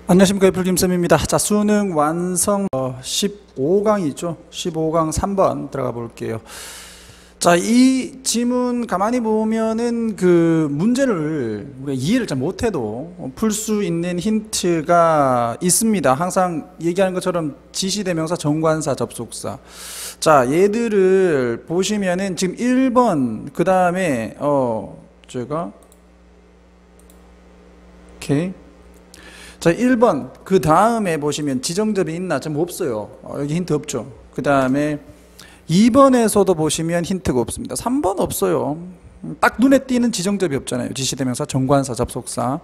안녕하십니까, 애플 김쌤입니다. 자, 수능 완성 15강이죠. 15강 3번 들어가 볼게요. 자, 이 지문 가만히 보면은 그 문제를 우리가 이해를 잘 못해도 풀 수 있는 힌트가 있습니다. 항상 얘기하는 것처럼 지시대명사, 정관사, 접속사. 자, 얘들을 보시면은 지금 1번 그 다음에 제가 오케이. 자, 1번 그 다음에 보시면 지정접이 있나? 좀 없어요. 여기 힌트 없죠. 그 다음에 2번에서도 보시면 힌트가 없습니다. 3번 없어요. 딱 눈에 띄는 지정접이 없잖아요. 지시대명사, 정관사, 접속사.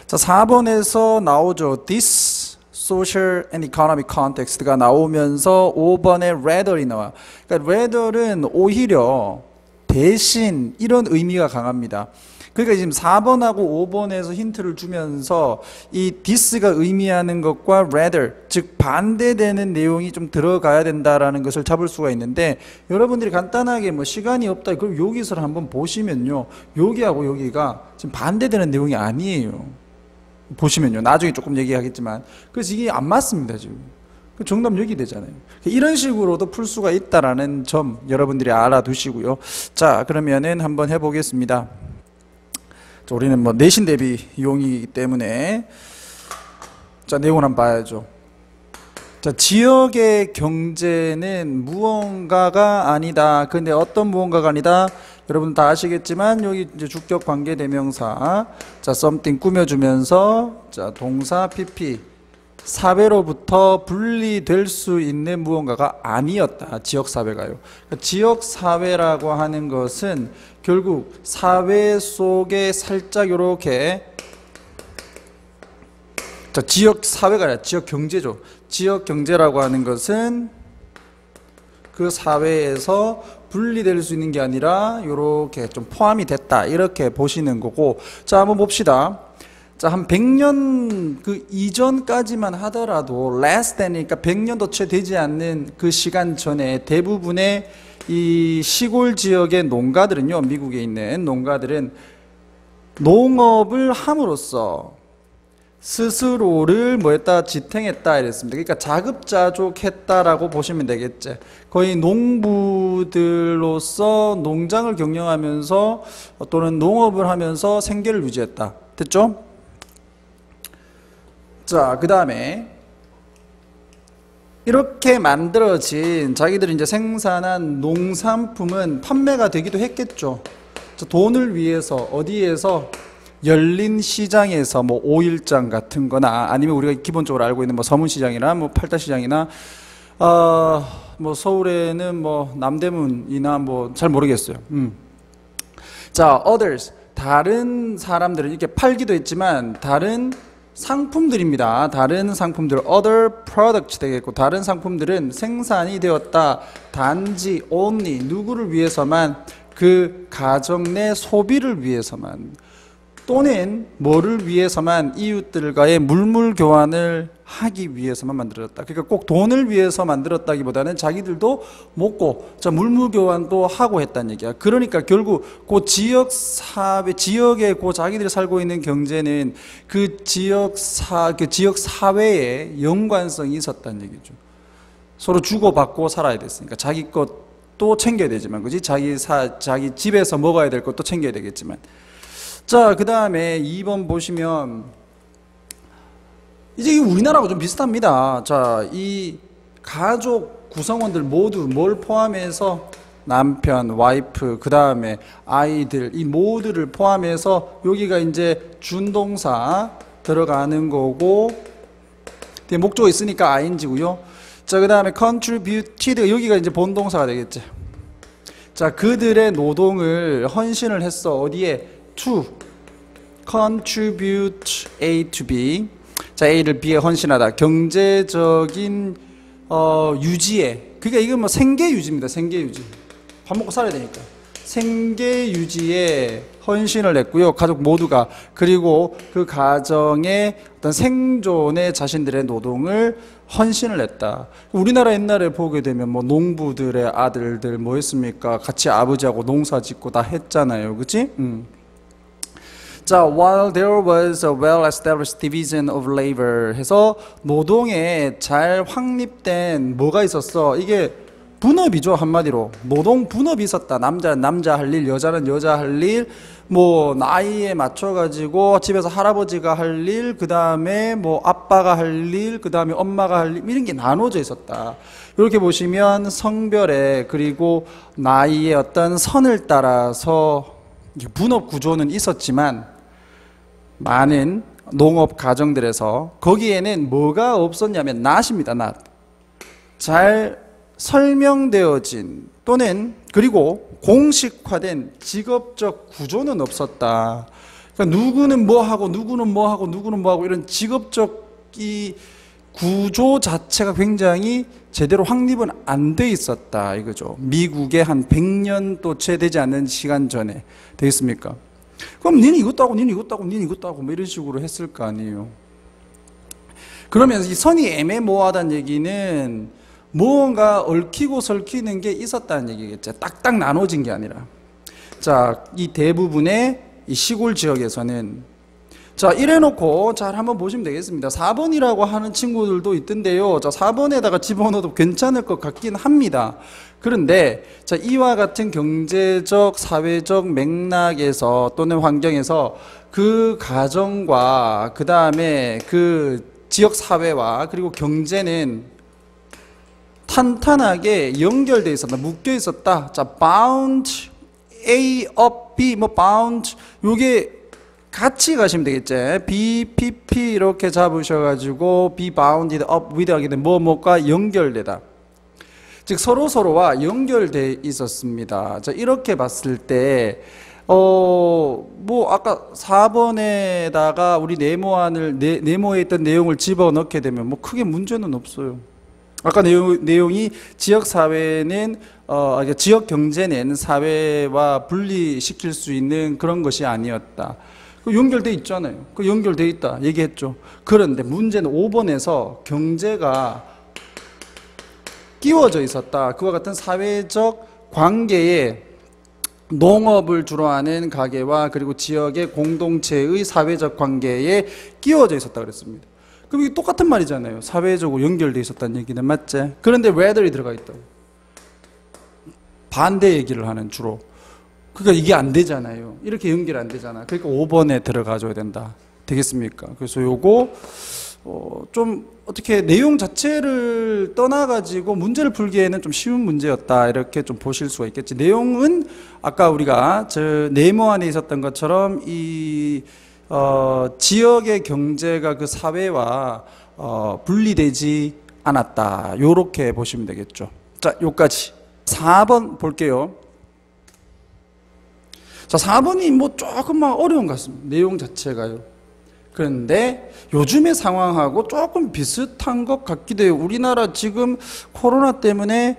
자, 4번에서 나오죠. This social and economic context가 나오면서 5번에 rather이 나와요. 그러니까 rather는 오히려 대신 이런 의미가 강합니다. 그러니까 지금 4번하고 5번에서 힌트를 주면서 이 this가 의미하는 것과 rather, 즉 반대되는 내용이 좀 들어가야 된다라는 것을 잡을 수가 있는데, 여러분들이 간단하게 뭐 시간이 없다 그럼 여기서 한번 보시면요, 여기하고 여기가 지금 반대되는 내용이 아니에요. 보시면요, 나중에 조금 얘기하겠지만, 그래서 이게 안 맞습니다. 지금 정답 여기 되잖아요. 이런 식으로도 풀 수가 있다라는 점 여러분들이 알아두시고요. 자, 그러면은 한번 해보겠습니다. 자, 우리는 뭐 내신 대비 이용이기 때문에 자, 내용을 한번 봐야죠. 자, 지역의 경제는 무언가가 아니다. 근데 어떤 무언가가 아니다? 여러분 다 아시겠지만 여기 이제 주격 관계 대명사, 자, something 꾸며주면서 자, 동사 PP 사회로부터 분리될 수 있는 무언가가 아니었다. 지역사회가요. 그러니까 지역사회라고 하는 것은 결국 사회 속에 살짝 이렇게, 자, 지역사회가 아니라 지역경제죠. 지역경제라고 하는 것은 그 사회에서 분리될 수 있는 게 아니라 이렇게 좀 포함이 됐다. 이렇게 보시는 거고, 자, 한번 봅시다. 자, 한 100년 그 이전까지만 하더라도 less than이니까 100년도 채 되지 않는 그 시간 전에 대부분의 이 시골 지역의 농가들은요, 미국에 있는 농가들은 농업을 함으로써 스스로를 뭐했다? 지탱했다 이랬습니다. 그러니까 자급자족했다라고 보시면 되겠지. 거의 농부들로서 농장을 경영하면서 또는 농업을 하면서 생계를 유지했다. 됐죠? 자, 그 다음에 이렇게 만들어진 자기들이 이제 생산한 농산품은 판매가 되기도 했겠죠. 돈을 위해서 어디에서? 열린 시장에서 뭐 오일장 같은 거나 아니면 우리가 기본적으로 알고 있는 뭐 서문시장이나 뭐 팔다시장이나 뭐 서울에는 뭐 남대문이나 뭐 잘 모르겠어요. 자, others, 다른 사람들은 이렇게 팔기도 했지만 다른 상품들입니다. 다른 상품들, other products 되겠고, 다른 상품들은 생산이 되었다. 단지 only 누구를 위해서만? 그 가정 내 소비를 위해서만, 또는 뭐를 위해서만? 이웃들과의 물물 교환을 하기 위해서만 만들었다. 그러니까 꼭 돈을 위해서 만들었다기보다는 자기들도 먹고, 자, 물물 교환도 하고 했다는 얘기야. 그러니까 결국 그 지역 사회, 지역에 그 자기들이 살고 있는 경제는 그 지역 사회에 연관성이 있었다는 얘기죠. 서로 주고받고 살아야 됐으니까 자기 것도 챙겨야 되지만, 그지? 자기 집에서 먹어야 될 것도 챙겨야 되겠지만. 자, 그 다음에 2번 보시면 이제 우리나라하고 좀 비슷합니다. 자, 이 가족 구성원들 모두 뭘 포함해서? 남편, 와이프, 그 다음에 아이들, 이 모두를 포함해서 여기가 이제 준동사 들어가는 거고, 목적어 있으니까 ing고요. 자, 그 다음에 contributed, 여기가 이제 본동사가 되겠지. 자, 그들의 노동을 헌신을 했어. 어디에? to contribute A to B. 자, A를 B에 헌신하다. 경제적인 유지에, 그러니까 이건 뭐 생계 유지입니다. 생계 유지. 밥 먹고 살아야 되니까. 생계 유지에 헌신을 했고요. 가족 모두가. 그리고 그 가정의 어떤 생존에 자신들의 노동을 헌신을 했다. 우리나라 옛날에 보게 되면 뭐 농부들의 아들들 뭐 했습니까? 같이 아버지하고 농사 짓고 다 했잖아요. 그치? 자, while there was a well-established division of labor 해서 노동에 잘 확립된 뭐가 있었어? 이게 분업이죠. 한마디로 노동 분업이 있었다. 남자는 남자 할 일, 여자는 여자 할 일, 뭐 나이에 맞춰 가지고 집에서 할아버지가 할 일, 그 다음에 뭐 아빠가 할 일, 그 다음에 엄마가 할 일, 이런 게 나눠져 있었다. 이렇게 보시면 성별에 그리고 나이의 어떤 선을 따라서 분업 구조는 있었지만 많은 농업 가정들에서 거기에는 뭐가 없었냐면 낫입니다. 낫. 잘 설명되어진 또는 그리고 공식화된 직업적 구조는 없었다. 그러니까 누구는 뭐 하고 누구는 뭐 하고 누구는 뭐 하고 이런 직업적 이 구조 자체가 굉장히 제대로 확립은 안 돼 있었다 이거죠. 미국의 한 100년도 채 되지 않는 시간 전에 되겠습니까? 그럼 니는 이것도 하고 니는 이것도 하고 니는 이것도 하고 뭐 이런 식으로 했을 거 아니에요. 그러면 이 선이 애매모호하다는 얘기는 무언가 얽히고 설키는 게 있었다는 얘기겠죠. 딱딱 나눠진 게 아니라. 자, 이 대부분의 이 시골 지역에서는 자, 이래놓고 잘 한번 보시면 되겠습니다. 4번이라고 하는 친구들도 있던데요. 자, 4번에다가 집어넣어도 괜찮을 것 같긴 합니다. 그런데 자, 이와 같은 경제적, 사회적 맥락에서 또는 환경에서 그 가정과 그 다음에 그 지역 사회와 그리고 경제는 탄탄하게 연결되어 있었다, 묶여 있었다. 자, bound A up B, 뭐 bound 요게 같이 가시면 되겠죠. BPP 이렇게 잡으셔가지고 be bounded up with 하게 되면 뭐뭐가 연결되다. 즉 서로서로와 연결돼 있었습니다. 자, 이렇게 봤을 때 뭐 아까 4번에다가 우리 네모에 있던 내용을 집어넣게 되면 뭐 크게 문제는 없어요. 아까 내용이 지역 사회는 지역 경제는 사회와 분리시킬 수 있는 그런 것이 아니었다. 연결돼 있잖아요. 그 연결돼 있다 얘기했죠. 그런데 문제는 5번에서 경제가 끼워져 있었다. 그와 같은 사회적 관계에 농업을 주로 하는 가게와 그리고 지역의 공동체의 사회적 관계에 끼워져 있었다 그랬습니다. 그럼 이게 똑같은 말이잖아요. 사회적으로 연결돼 있었다는 얘기는 맞지? 그런데 whether이 들어가 있다고. 반대 얘기를 하는 주로. 그러니까 이게 안 되잖아요. 이렇게 연결 안 되잖아. 그러니까 5번에 들어가줘야 된다. 되겠습니까? 그래서 요거 좀 어떻게 내용 자체를 떠나가지고 문제를 풀기에는 좀 쉬운 문제였다. 이렇게 좀 보실 수가 있겠지. 내용은 아까 우리가 저 네모 안에 있었던 것처럼 이 지역의 경제가 그 사회와 분리되지 않았다. 요렇게 보시면 되겠죠. 자, 요까지. 4번 볼게요. 자, 4번이 뭐 조금만 어려운 것 같습니다. 내용 자체가요. 그런데 요즘의 상황하고 조금 비슷한 것 같기도 해요. 우리나라 지금 코로나 때문에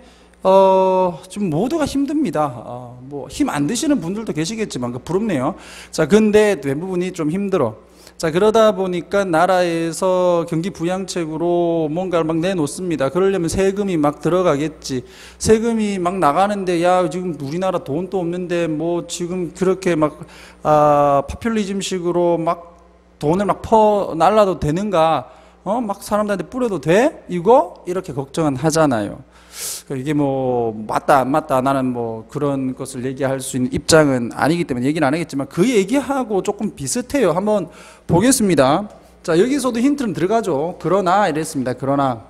지금 모두가 힘듭니다. 뭐 힘 안 드시는 분들도 계시겠지만 부럽네요. 자, 근데 대부분이 좀 힘들어. 자, 그러다 보니까 나라에서 경기 부양책으로 뭔가를 막 내놓습니다. 그러려면 세금이 막 들어가겠지. 세금이 막 나가는데 야, 지금 우리나라 돈도 없는데 뭐 지금 그렇게 막 파퓰리즘식으로 막 돈을 막 날라도 되는가? 막 사람들한테 뿌려도 돼? 이렇게 걱정은 하잖아요. 이게 뭐 맞다 안 맞다 나는 뭐 그런 것을 얘기할 수 있는 입장은 아니기 때문에 얘기는 안 하겠지만 그 얘기하고 조금 비슷해요. 한번 보겠습니다. 자, 여기서도 힌트는 들어가죠. 그러나 이랬습니다. 그러나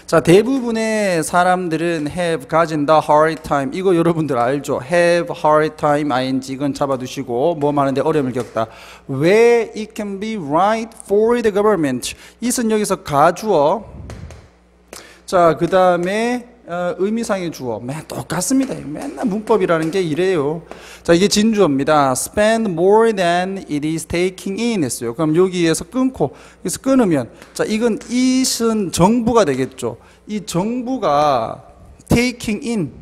자, 대부분의 사람들은 have 가진 the hard time. 이거 여러분들 알죠? have hard time ing 이건 잡아두시고 뭐 하는데 어려움을 겪다. where it can be right for the government. it은 여기서 가주어. 자, 그 다음에 의미상의 주어. 똑같습니다. 맨날 문법이라는 게 이래요. 자, 이게 진주어입니다. spend more than it is taking in 했어요. 그럼 여기에서 끊고 여기서 끊으면 자, 이건 it은 정부가 되겠죠. 이 정부가 taking in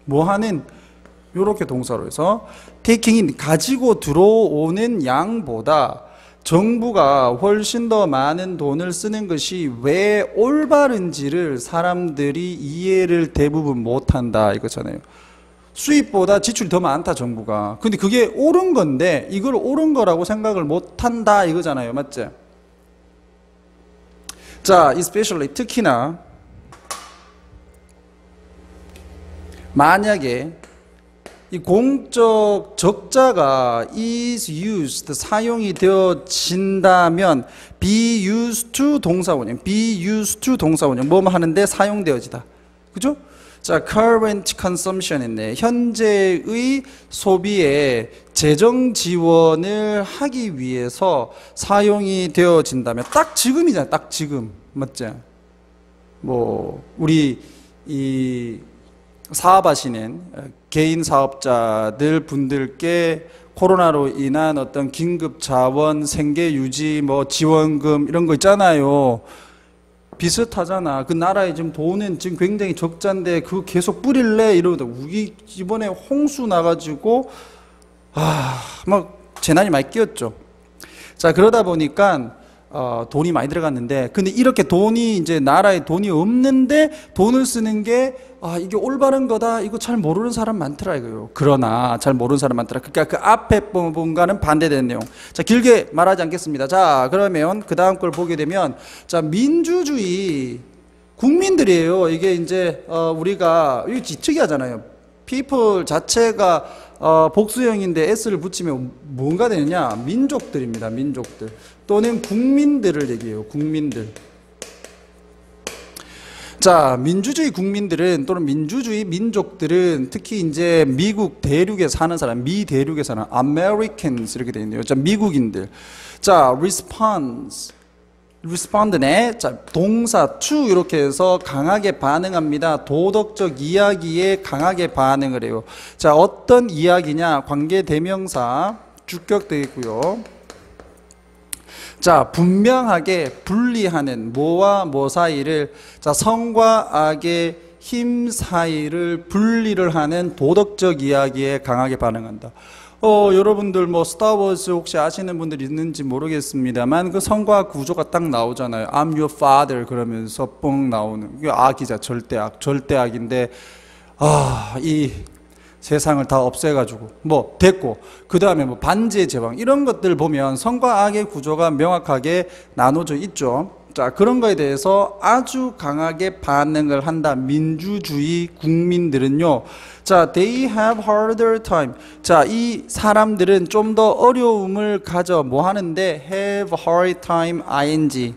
뭐 하는 요렇게 동사로 해서 taking인 가지고 들어오는 양보다 정부가 훨씬 더 많은 돈을 쓰는 것이 왜 올바른지를 사람들이 이해를 대부분 못한다 이거잖아요. 수입보다 지출이 더 많다 정부가. 근데 그게 옳은 건데 이걸 옳은 거라고 생각을 못한다 이거잖아요. 맞지? 자, especially 특히나 만약에 이 공적 적자가 is used 사용이 되어진다면 be used to 동사원형 be used to 동사원형 뭐뭐 하는데 사용되어지다. 그죠? 자, current consumption 있네. 현재의 소비에 재정 지원을 하기 위해서 사용이 되어진다면 딱 지금이잖아. 딱 지금. 맞지? 뭐 우리 이 사업하시는 개인 사업자들 분들께 코로나로 인한 어떤 긴급 자원, 생계 유지, 뭐 지원금 이런 거 있잖아요. 비슷하잖아. 그 나라에 지금 돈은 지금 굉장히 적자인데 그거 계속 뿌릴래? 이러다 우리 이번에 홍수 나가지고 막 재난이 많이 끼었죠. 자, 그러다 보니까 돈이 많이 들어갔는데, 근데 이렇게 돈이 이제 나라에 돈이 없는데 돈을 쓰는 게 이게 올바른 거다 이거 잘 모르는 사람 많더라 이거요. 그러나 잘 모르는 사람 많더라. 그러니까 그 앞에 부분과는 반대되는 내용. 자, 길게 말하지 않겠습니다. 자, 그러면 그 다음 걸 보게 되면 자, 민주주의 국민들이에요. 이게 이제 우리가 이거 특이하잖아요. people 자체가 복수형인데 s를 붙이면 뭔가 되느냐? 민족들입니다. 민족들 또는 국민들을 얘기해요. 국민들. 자, 민주주의 국민들은 또는 민주주의 민족들은 특히 이제 미국 대륙에 사는 사람, 미 대륙에 사는 Americans 이렇게 되어 있네요. 자, 미국인들. 자, respond네. 자, 동사 to 이렇게 해서 강하게 반응합니다. 도덕적 이야기에 강하게 반응을 해요. 자, 어떤 이야기냐? 관계 대명사 주격되어 있고요. 자, 분명하게 분리하는 뭐와 뭐 사이를, 자, 성과 악의 힘 사이를 분리를 하는 도덕적 이야기에 강하게 반응한다. 여러분들 뭐 스타워즈 혹시 아시는 분들 있는지 모르겠습니다만 그 성과 구조가 딱 나오잖아요. I'm your father 그러면서 뻥 나오는 이게 악이자 절대악, 절대악인데 이 세상을 다 없애가지고 뭐 됐고 그 다음에 뭐 반지의 제왕 이런 것들 보면 성과 악의 구조가 명확하게 나눠져 있죠. 자, 그런 거에 대해서 아주 강하게 반응을 한다. 민주주의 국민들은요. 자, they have harder time. 자, 이 사람들은 좀 더 어려움을 가져 뭐 하는데 have hard time ing.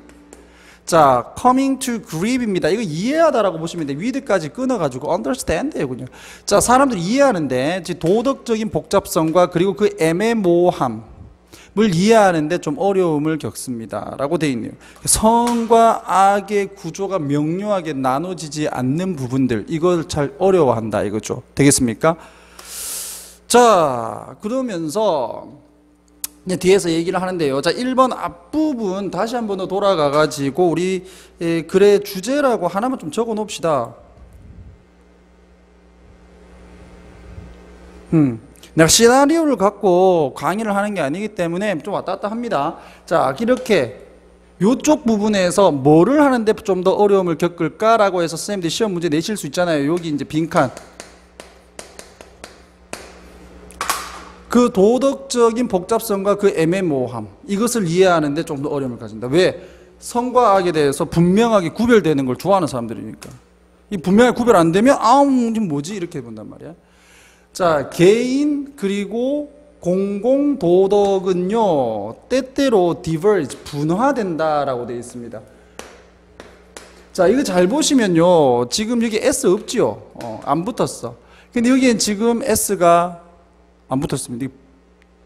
자, coming to grief입니다. 이거 이해하다라고 보시면 돼. with까지 끊어가지고 understand예요, 그냥. 자, 사람들이 이해하는데 도덕적인 복잡성과 그리고 그 애매모호함을 이해하는데 좀 어려움을 겪습니다라고 돼 있네요. 성과 악의 구조가 명료하게 나눠지지 않는 부분들 이걸 잘 어려워한다 이거죠. 되겠습니까? 자, 그러면서 뒤에서 얘기를 하는데요. 자, 1번 앞부분 다시 한번 더 돌아가 가지고 우리 글의 주제라고 하나만 좀 적어 놓읍시다. 내가 시나리오를 갖고 강의를 하는 게 아니기 때문에 좀 왔다 갔다 합니다. 자, 이렇게 요쪽 부분에서 뭐를 하는데 좀 더 어려움을 겪을까라고 해서 선생님들이 시험 문제 내실 수 있잖아요. 여기 이제 빈칸. 그 도덕적인 복잡성과 그 애매모호함 이것을 이해하는데 좀 더 어려움을 가진다. 왜? 성과 악에 대해서 분명하게 구별되는 걸 좋아하는 사람들이니까. 이 분명하게 구별 안 되면 지금 뭐지? 이렇게 본단 말이야. 자, 개인 그리고 공공도덕은요 때때로 diverge, 분화된다라고 되어 있습니다. 자, 이거 잘 보시면요 지금 여기 S 없지요? 안 붙었어. 근데 여기엔 지금 S가 안 붙었습니다.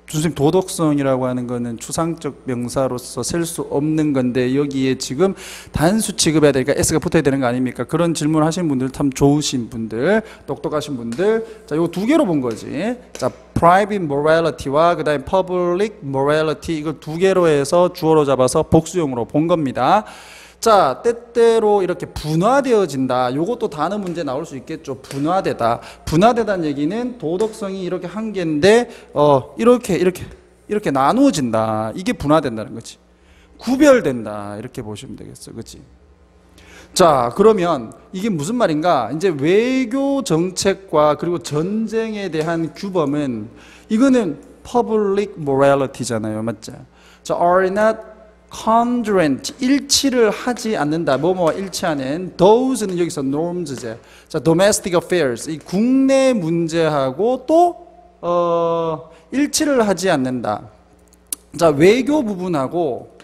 선생님 도덕성이라고 하는 거는 추상적 명사로서 셀 수 없는 건데 여기에 지금 단수 취급해야 되니까 S가 붙어야 되는 거 아닙니까? 그런 질문 하신 분들 참 좋으신 분들, 똑똑하신 분들. 자, 이거 두 개로 본 거지. 자, private morality와 그 다음에 public morality 이걸 두 개로 해서 주어로 잡아서 복수형으로 본 겁니다. 자, 때때로 이렇게 분화되어진다. 요것도 단어 문제 나올 수 있겠죠. 분화되다. 분화되다는 얘기는 도덕성이 이렇게 한 개인데, 이렇게 나누어진다. 이게 분화된다는 거지. 구별된다. 이렇게 보시면 되겠어. 그치? 자, 그러면 이게 무슨 말인가? 이제 외교 정책과 그리고 전쟁에 대한 규범은 이거는 public morality잖아요. 맞죠? 자, are not congruent, 일치를 하지 않는다. 뭐뭐와 일치하는. those는 여기서 norms제. 자, domestic affairs, 이 국내 문제하고 또 일치를 하지 않는다. 자, 외교 부분하고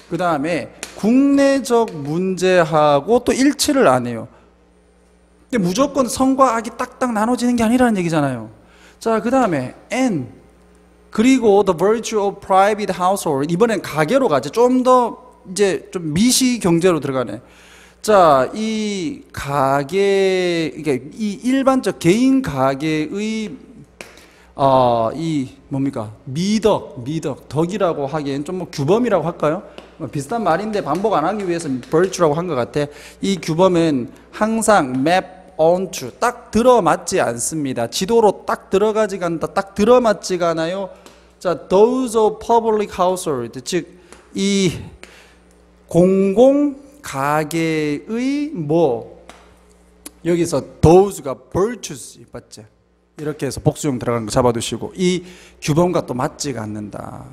그 다음에 국내적 문제하고 또 일치를 안 해요. 근데 무조건 선과 악이 딱딱 나눠지는 게 아니라는 얘기잖아요. 자, 그 다음에 and 그리고 the virtue of private household. 이번엔 가계로 가죠. 좀 더 이제 좀 미시 경제로 들어가네. 자, 이 가계, 이게 이 일반적 개인 가계의 이 뭡니까? 미덕, 덕이라고 하기엔 좀 뭐 규범이라고 할까요? 비슷한 말인데 반복 안 하기 위해서 virtue라고 한 것 같아. 이 규범은 항상 map onto 딱 들어맞지 않습니다. 지도로 딱 들어가지가 않다. 딱 들어맞지가 않아요. 자, those of public household, 즉 이 공공 가계의 뭐 여기서 those가 virtues 맞지? 이렇게 해서 복수형 들어가는 거 잡아두시고 이 규범과 또 맞지가 않는다.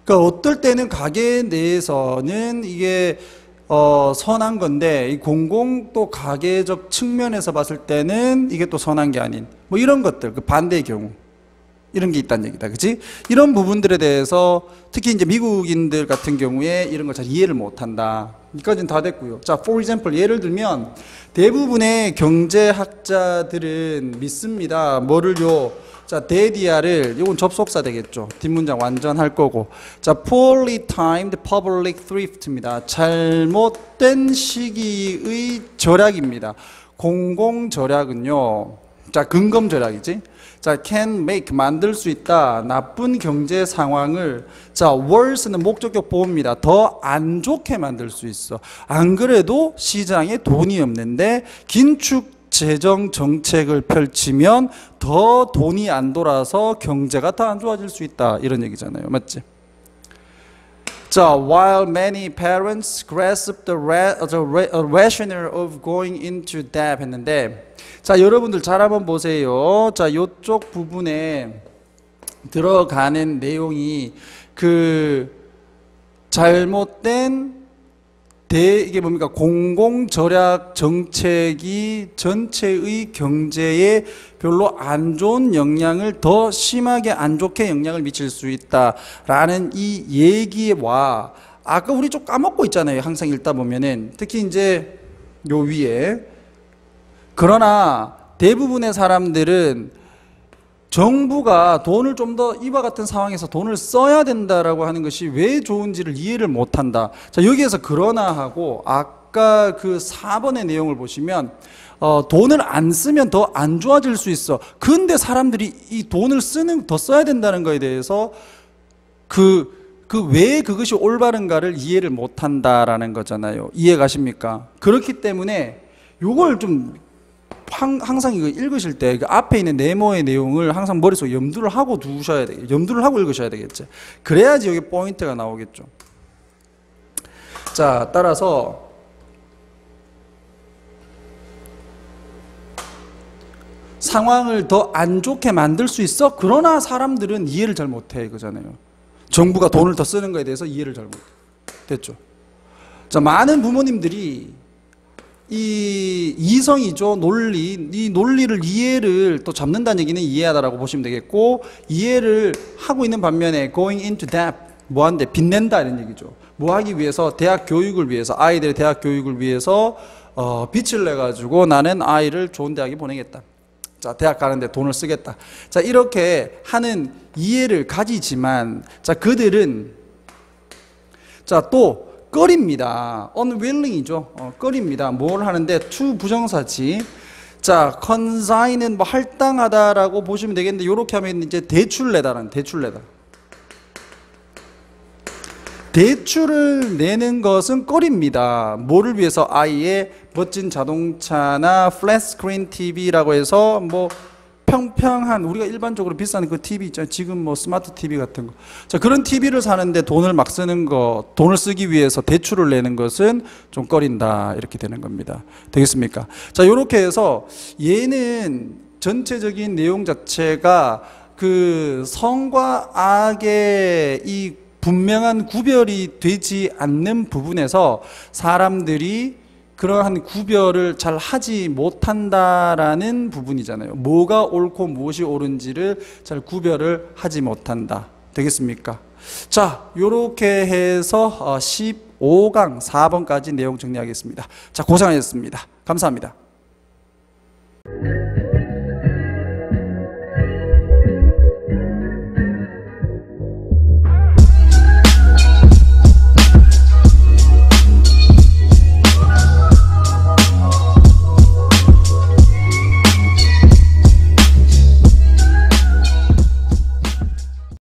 그러니까 어떨 때는 가계 내에서는 이게 선한 건데 이 공공 또 가계적 측면에서 봤을 때는 이게 또 선한 게 아닌 뭐 이런 것들 그 반대의 경우 이런 게 있다는 얘기다. 그치? 이런 부분들에 대해서 특히 이제 미국인들 같은 경우에 이런 걸 잘 이해를 못 한다. 여기까지는 다 됐고요. 자, for example 예를 들면 대부분의 경제학자들은 믿습니다. 뭐를요? 자, 데디아를 이건 접속사 되겠죠. 뒷문장 완전 할 거고. 자, poorly timed public thrift입니다. 잘못된 시기의 절약입니다. 공공 절약은요. 자, 근검 절약이지. 자, can make 만들 수 있다. 나쁜 경제 상황을 자, worse는 목적격 보호입니다. 더 안 좋게 만들 수 있어. 안 그래도 시장에 돈이 없는데 긴축 재정 정책을 펼치면 더 돈이 안 돌아서 경제가 더 안 좋아질 수 있다. 이런 얘기잖아요. 맞지? 자, while many parents grasp the rationale of going into debt 했는데 자, 여러분들 잘 한번 보세요. 자, 요쪽 부분에 들어가는 내용이 그 잘못된 이게 뭡니까? 공공절약 정책이 전체의 경제에 별로 안 좋은 영향을 더 심하게 안 좋게 영향을 미칠 수 있다라는 이 얘기와 아까 우리 좀 까먹고 있잖아요. 항상 읽다 보면은 특히 이제 요 위에 그러나 대부분의 사람들은 정부가 돈을 좀 더 이와 같은 상황에서 돈을 써야 된다라고 하는 것이 왜 좋은지를 이해를 못한다. 자, 여기에서 그러나 하고 아까 그 4번의 내용을 보시면 돈을 안 쓰면 더 안 좋아질 수 있어. 근데 사람들이 이 돈을 더 써야 된다는 거에 대해서 왜 그것이 올바른가를 이해를 못한다라는 거잖아요. 이해 가십니까? 그렇기 때문에 요걸 좀 항상 이거 읽으실 때 그 앞에 있는 네모의 내용을 항상 머릿속에 염두를 하고 두셔야 되겠죠. 염두를 하고 읽으셔야 되겠죠. 그래야지 여기 포인트가 나오겠죠. 자, 따라서 상황을 더 안 좋게 만들 수 있어. 그러나 사람들은 이해를 잘 못해 이거잖아요. 정부가 돈을 더 쓰는 거에 대해서 이해를 잘 못해. 됐죠? 자, 많은 부모님들이 이 이성이죠. 이 논리를 이해를 또 잡는다는 얘기는 이해하다라고 보시면 되겠고 이해를 하고 있는 반면에 going into debt 뭐한데 빚낸다 이런 얘기죠. 뭐 하기 위해서 대학 교육을 위해서 아이들의 대학 교육을 위해서 빚을 내 가지고 나는 아이를 좋은 대학에 보내겠다. 자, 대학 가는데 돈을 쓰겠다. 자, 이렇게 하는 이해를 가지지만 자, 그들은 자, 또 꺼립니다. unwilling이죠. 꺼립니다. 뭘 하는데 to 부정사지. 자, consign은 뭐 할당하다라고 보시면 되겠는데 이렇게 하면 이제 대출내다라는 대출내다. 대출을 내는 것은 꺼립니다. 뭐를 위해서? 아이의 멋진 자동차나 플랫 스크린 TV라고 해서 뭐 평평한 우리가 일반적으로 비싼 그 TV 있잖아요. 지금 뭐 스마트 TV 같은 거. 자, 그런 TV를 사는데 돈을 막 쓰는 거, 돈을 쓰기 위해서 대출을 내는 것은 좀 꺼린다. 이렇게 되는 겁니다. 되겠습니까? 자, 요렇게 해서 얘는 전체적인 내용 자체가 그 성과 악의 이 분명한 구별이 되지 않는 부분에서 사람들이 그러한 구별을 잘 하지 못한다라는 부분이잖아요. 뭐가 옳고 무엇이 옳은지를 잘 구별을 하지 못한다. 되겠습니까? 자, 요렇게 해서 15강 4번까지 내용 정리하겠습니다. 자, 고생하셨습니다. 감사합니다.